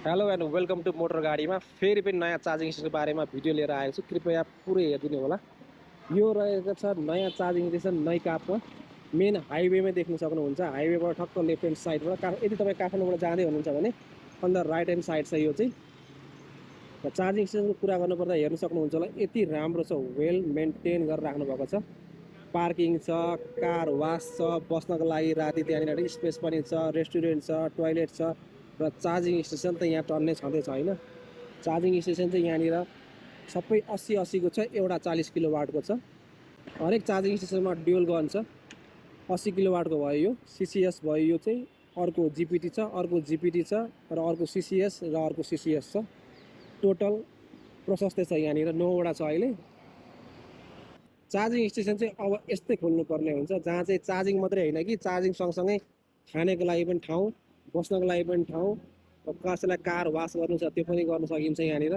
Hello and welcome to motor गाडीमा फेरि पनि नयाँ चार्जिङ स्टेसनको बारेमा भिडियो लिएर आएको छु। कृपया पुरै हेरिदिनु होला। यो रहेको छ नयाँ चार्जिङ स्टेसन नैकापमा, मेन हाइवेमै देख्न सक्नुहुन्छ। हाइवेबाट ठक्क लेफ्ट ह्यान्ड साइडबाट यदि तपाईँ काठमाडौँबाट जाँदै हुनुहुन्छ भने on the right hand side छ यो चाहिँ। र चार्जिङ स्टेसनको कुरा गर्नुपर्दा हेर्न सक्नुहुन्छ होला, यति राम्रो छ, वेल मेन्टेन गरेर राख्नु भएको छ। पार्किङ छ, कार वास छ, बस्नको लागि राति त्यहाँनिर स्पेस पनि छ, रेस्टुरेन्ट छ, टोयलेट छ। र चार्जिङ स्टेसन त यहाँ टन्नै छँदैछ होइन। चार्जिङ स्टेसन चाहिँ यहाँनिर सबै 80-80को छ, एउटा 40 किलोवाटको छ। हरेक चार्जिङ स्टेसनमा ड्युल गन छ। 80 किलोवाटको भयो यो सिसिएस भयो, यो चाहिँ अर्को जिपिटी छ, अर्को जिपिटी छ र अर्को सिसिएस र अर्को सिसिएस छ। टोटल प्रशस्तै छ, यहाँनिर 9वटा छ अहिले। चार्जिङ स्टेसन चाहिँ अब यस्तै खोल्नुपर्ने हुन्छ जहाँ चाहिँ चार्जिङ मात्रै होइन कि चार्जिङ सँगसँगै खानेको लागि पनि ठाउँ, बस्नको लागि पनि ठाउँ, कसैलाई कार वास गर्नु छ त्यो पनि गर्न सकिन्छ यहाँनिर।